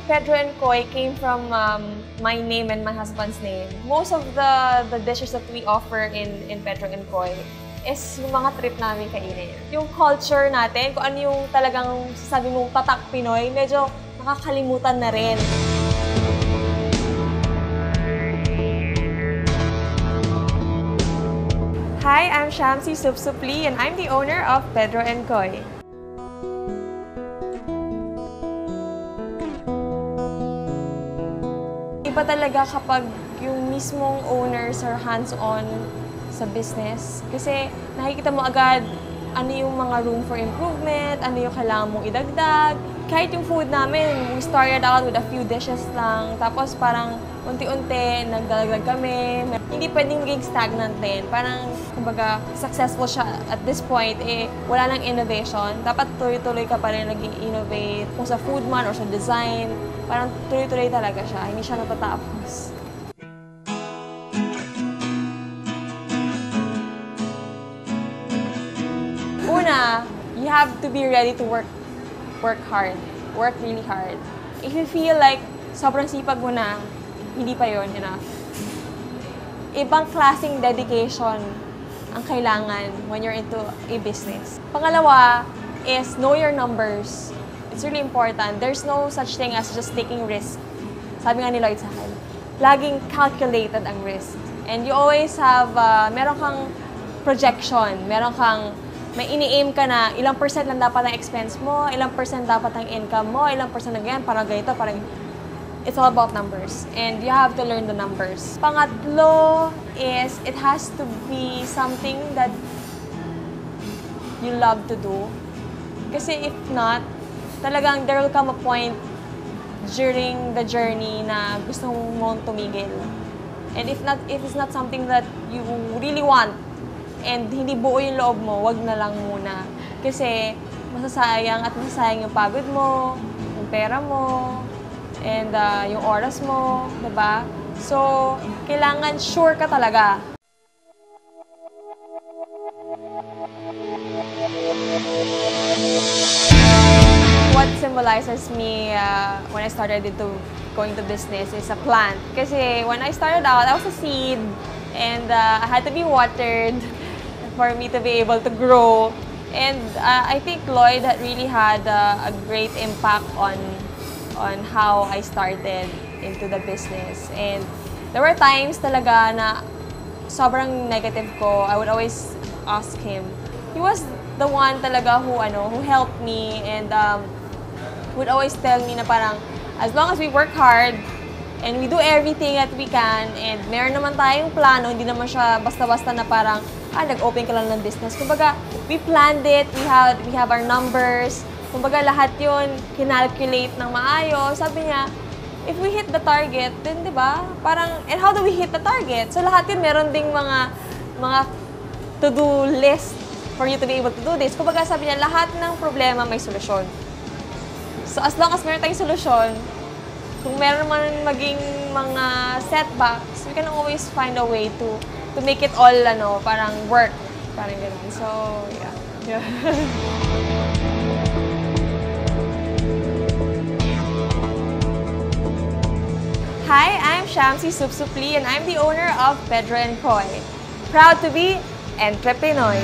Pedro and Koy came from my name and my husband's name. Most of the dishes that we offer in Pedro and Koy is yung mga trip namin kainin. Yung culture natin, kung ano yung talagang sabi mong tatak Pinoy, medyo nakakalimutan na rin. Hi, I'm Shamsi Supsupli and I'm the owner of Pedro and Koy. Iba talaga kapag yung mismong owners are hands-on sa business. Kasi nakikita mo agad ano yung mga room for improvement, ano yung kailangan mong idagdag. Kahit yung food namin, we started out with a few dishes lang. Tapos parang unti-unti, nagdalagdag kami. Hindi pwedeng maging stagnant din. Parang, kumbaga, successful siya at this point, wala nang innovation. Dapat tuloy-tuloy ka pa rin nag-i-innovate. Kung sa food man or sa design, parang tuloy-tuloy talaga siya. Hindi siya natatapos. Una, you have to be ready to work hard. Work really hard. If you feel like sobrang sipag mo na, hindi pa yun enough. Ibang klaseng dedication ang kailangan when you're into a business. Pangalawa is know your numbers. It's really important. There's no such thing as just taking risk. Sabi nga ni Lloyd sa akin, laging calculated ang risk. And you always have, meron kang projection, may ini-aim ka na ilang percent lang dapat ang expense mo, ilang percent dapat ang income mo, ilang percent na ganyan, parang ganito, parang it's all about numbers. And you have to learn the numbers. Pangatlo is it has to be something that you love to do. Kasi if not, talagang there will come a point during the journey na gusto mong tumigil. And if it's not something that you really want, and hindi buo yung loob mo, wag na lang muna. Kasi masasayang yung pagod mo, yung pera mo, and yung oras mo, diba? So, kailangan sure ka talaga. What symbolizes me when I started going to business is a plant. Kasi when I started out, I was a seed, and I had to be watered for me to be able to grow. And I think Lloyd really had a great impact on how I started into the business. And there were times talaga na sobrang negative ko. I would always ask him. He was the one talaga who helped me, and would always tell me na parang as long as we work hard and we do everything that we can, and meron naman tayong plano, hindi naman siya basta-basta na parang nag-open ka lang ng business. Kumbaga, we planned it, we have our numbers. Kumbaga, lahat yun, kinalculate ng maayos. Sabi niya, if we hit the target, then, di ba? Parang, and how do we hit the target? So, lahat yun, meron ding mga to-do list for you to be able to do this. Kumbaga, sabi niya, lahat ng problema may solusyon. So, as long as meron tayong solusyon, kung meron man maging mga setbacks, we can always find a way to make it all, parang work. Parang ganun. So, yeah. Hi, I'm Shamsi Supsupli and I'm the owner of Pedro and Koy. Proud to be Entrepinoy.